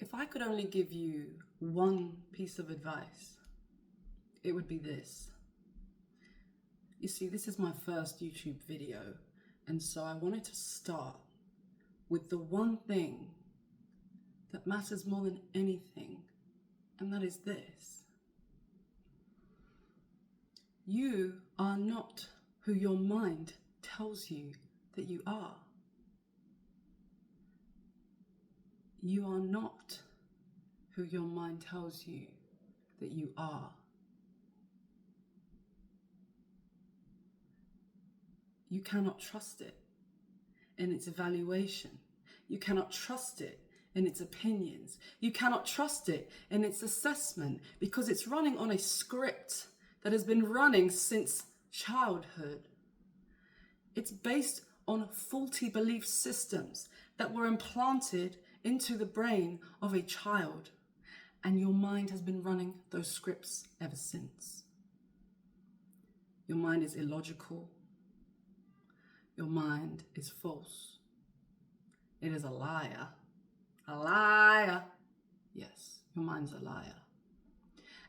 If I could only give you one piece of advice, it would be this. You see, this is my first YouTube video, and so I wanted to start with the one thing that matters more than anything, and that is this. You are not who your mind tells you that you are. You are not who your mind tells you that you are. You cannot trust it in its evaluation. You cannot trust it in its opinions. You cannot trust it in its assessment because it's running on a script that has been running since childhood. It's based on faulty belief systems that were implanted into the brain of a child, and your mind has been running those scripts ever since. Your mind is illogical. Your mind is false. It is a liar. A liar. Yes, your mind's a liar.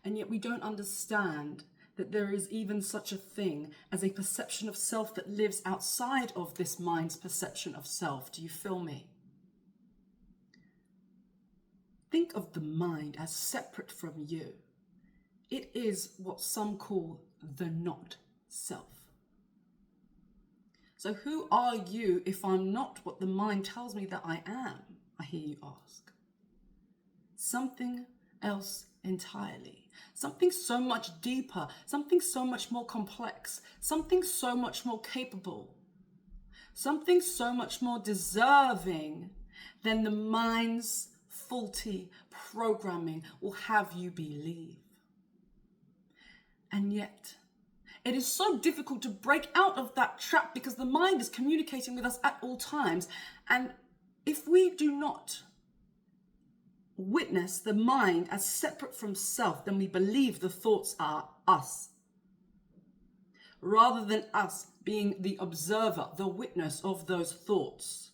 And yet we don't understand that there is even such a thing as a perception of self that lives outside of this mind's perception of self. Do you feel me? Think of the mind as separate from you. It is what some call the not self. So who are you if I'm not what the mind tells me that I am? I hear you ask. Something else entirely. Something so much deeper, something so much more complex, something so much more capable, something so much more deserving than the mind's faulty programming will have you believe. And yet, it is so difficult to break out of that trap because the mind is communicating with us at all times. And if we do not witness the mind as separate from self, then we believe the thoughts are us, rather than us being the observer, the witness of those thoughts,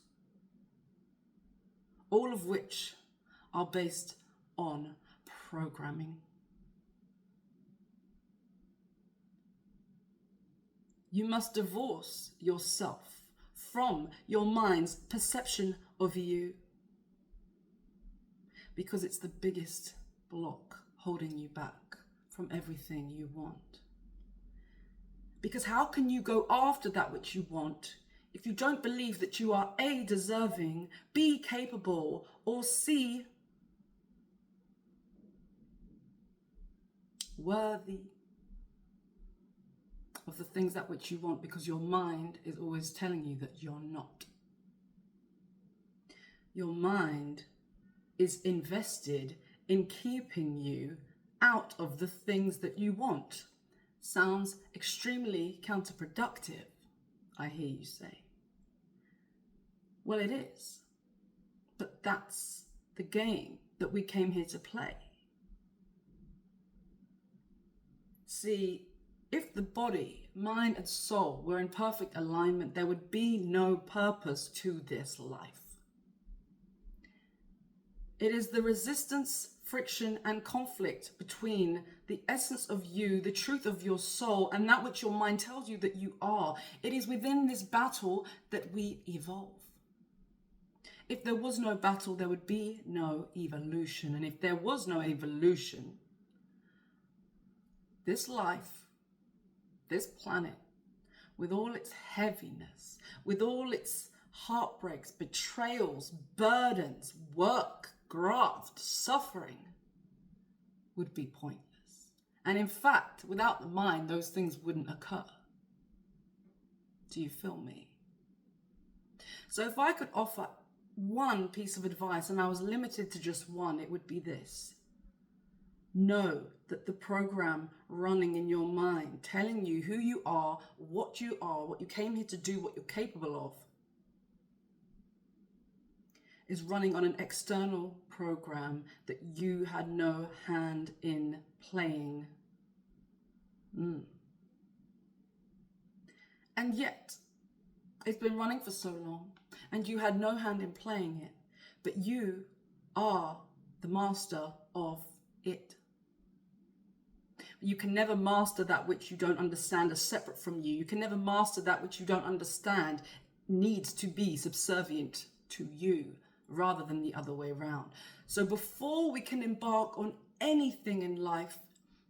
all of which are based on programming. You must divorce yourself from your mind's perception of you, because it's the biggest block holding you back from everything you want. Because how can you go after that which you want if you don't believe that you are A, deserving, B, capable, or C, worthy of the things that which you want, because your mind is always telling you that you're not. Your mind is invested in keeping you out of the things that you want. Sounds extremely counterproductive, I hear you say. Well, it is. But that's the game that we came here to play. See, if the body, mind, and soul were in perfect alignment, there would be no purpose to this life. It is the resistance, friction, and conflict between the essence of you, the truth of your soul, and that which your mind tells you that you are. It is within this battle that we evolve. If there was no battle, there would be no evolution. And if there was no evolution, this life, this planet, with all its heaviness, with all its heartbreaks, betrayals, burdens, work, graft, suffering, would be pointless. And in fact, without the mind, those things wouldn't occur. Do you feel me? So if I could offer one piece of advice, and I was limited to just one, it would be this. Know that the program running in your mind, telling you who you are, what you came here to do, what you're capable of, is running on an external program that you had no hand in playing. And yet, it's been running for so long, and you had no hand in playing it, but you are the master of it. You can never master that which you don't understand as separate from you. You can never master that which you don't understand needs to be subservient to you rather than the other way around. So before we can embark on anything in life,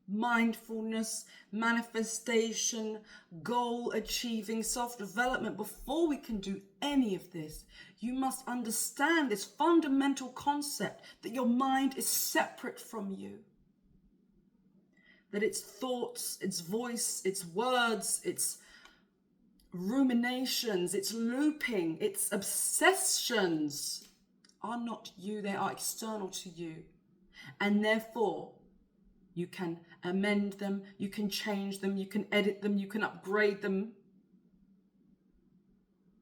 mindfulness, manifestation, goal achieving, self-development, before we can do any of this, you must understand this fundamental concept that your mind is separate from you. That its thoughts, its voice, its words, its ruminations, its looping, its obsessions are not you. They are external to you. And therefore, you can amend them, you can change them, you can edit them, you can upgrade them.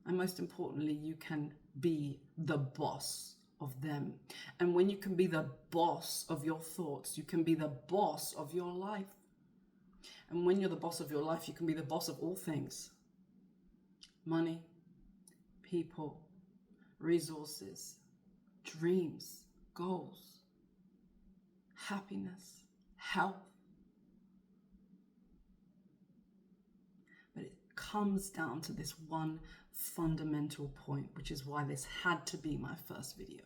And most importantly, you can be the boss of them. And when you can be the boss of your thoughts, you can be the boss of your life. And when you're the boss of your life, you can be the boss of all things. Money, people, resources, dreams, goals, happiness, health. But it comes down to this one fundamental point, which is why this had to be my first video.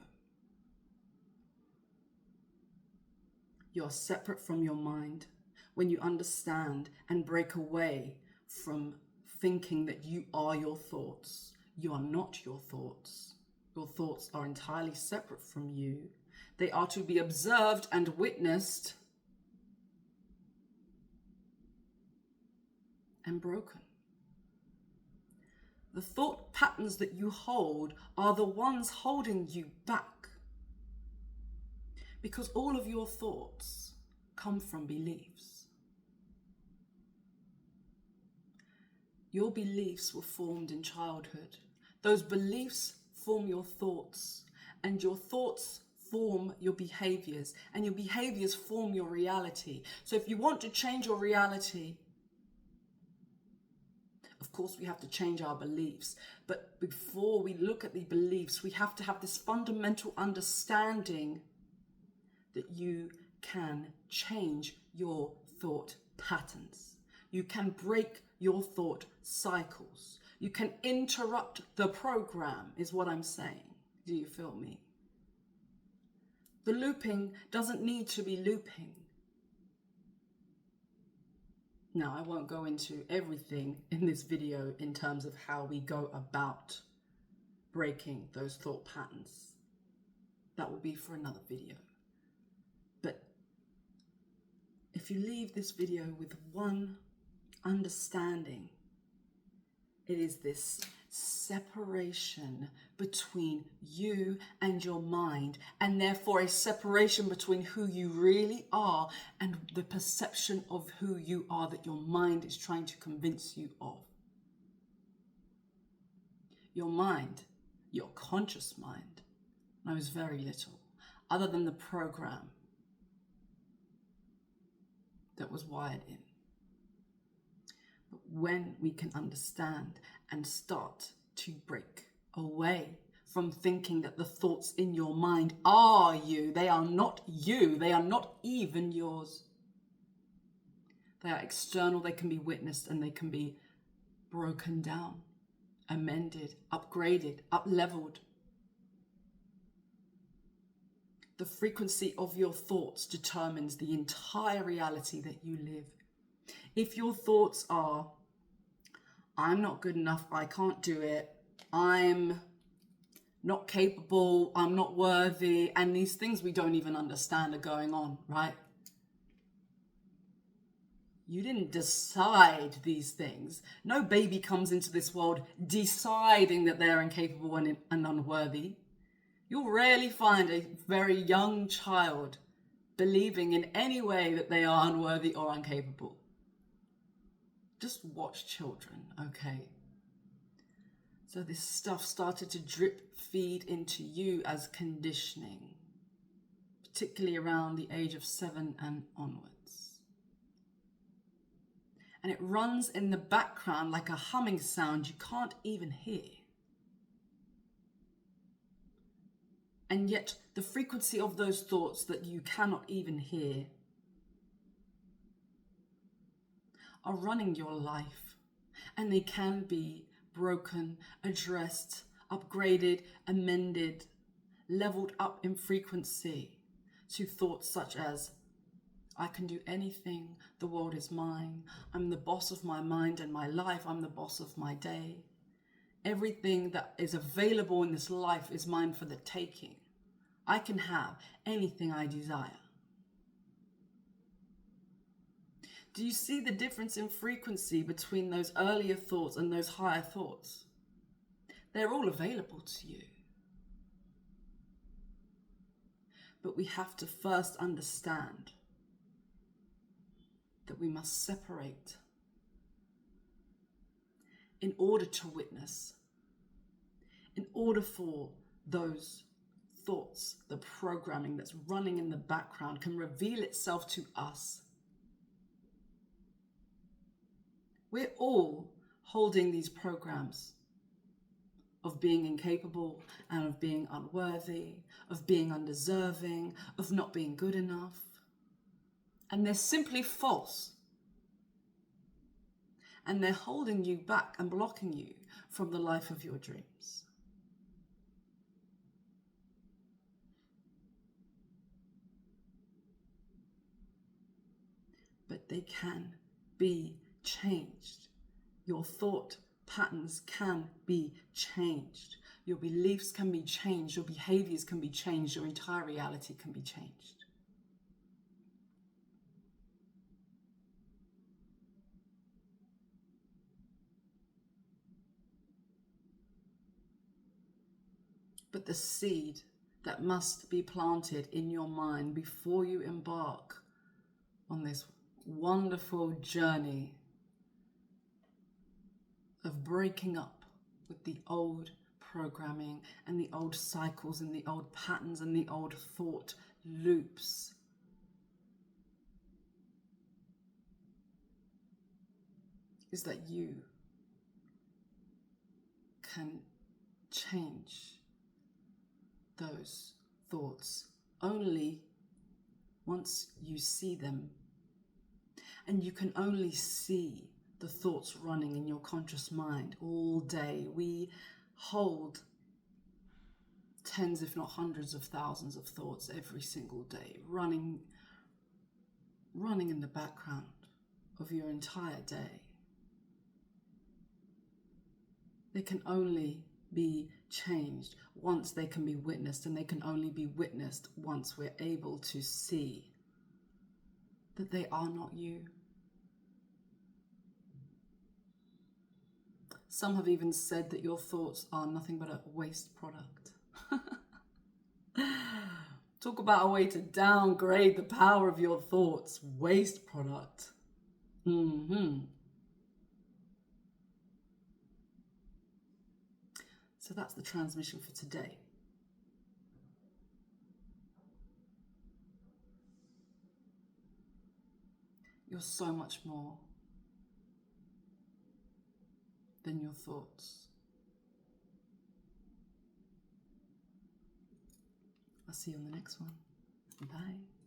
You're separate from your mind when you understand and break away from thinking that you are your thoughts. You are not your thoughts. Your thoughts are entirely separate from you. They are to be observed and witnessed and broken. The thought patterns that you hold are the ones holding you back. Because all of your thoughts come from beliefs. Your beliefs were formed in childhood. Those beliefs form your thoughts, and your thoughts form your behaviors, and your behaviors form your reality. So if you want to change your reality, of course, we have to change our beliefs. But before we look at the beliefs, we have to have this fundamental understanding that you can change your thought patterns. You can break your thought cycles. You can interrupt the program, is what I'm saying. Do you feel me? The looping doesn't need to be looping. Now, I won't go into everything in this video in terms of how we go about breaking those thought patterns. That will be for another video. But if you leave this video with one understanding, it is this separation between you and your mind, and therefore a separation between who you really are and the perception of who you are that your mind is trying to convince you of. Your mind, your conscious mind, knows very little other than the program that was wired in. But when we can understand and start to break away from thinking that the thoughts in your mind are you, they are not you, they are not even yours. They are external, they can be witnessed, and they can be broken down, amended, upgraded, up-leveled. The frequency of your thoughts determines the entire reality that you live. If your thoughts are, I'm not good enough, I can't do it, I'm not capable, I'm not worthy, and these things we don't even understand are going on, right? You didn't decide these things. No baby comes into this world deciding that they're incapable and unworthy. You'll rarely find a very young child believing in any way that they are unworthy or incapable. Just watch children, okay? So this stuff started to drip feed into you as conditioning, particularly around the age of 7 and onwards. And it runs in the background like a humming sound you can't even hear. And yet the frequency of those thoughts that you cannot even hear are running your life, and they can be broken, addressed, upgraded, amended, leveled up in frequency to thoughts such as, I can do anything, the world is mine, I'm the boss of my mind and my life, I'm the boss of my day. Everything that is available in this life is mine for the taking. I can have anything I desire. Do you see the difference in frequency between those earlier thoughts and those higher thoughts? They're all available to you. But we have to first understand that we must separate in order to witness, in order for those thoughts, the programming that's running in the background can reveal itself to us. We're all holding these programs of being incapable and of being unworthy, of being undeserving, of not being good enough. And they're simply false. And they're holding you back and blocking you from the life of your dreams. But they can be changed. Your thought patterns can be changed. Your beliefs can be changed. Your behaviors can be changed. Your entire reality can be changed. But the seed that must be planted in your mind before you embark on this wonderful journey of breaking up with the old programming and the old cycles and the old patterns and the old thought loops. Is that you can change those thoughts only once you see them. And you can only see the thoughts running in your conscious mind all day. We hold tens, if not hundreds of thousands of thoughts every single day, running in the background of your entire day. They can only be changed once they can be witnessed, and they can only be witnessed once we're able to see that they are not you. Some have even said that your thoughts are nothing but a waste product. Talk about a way to downgrade the power of your thoughts. Waste product. So that's the transmission for today. You're so much more than your thoughts. I'll see you on the next one. Bye.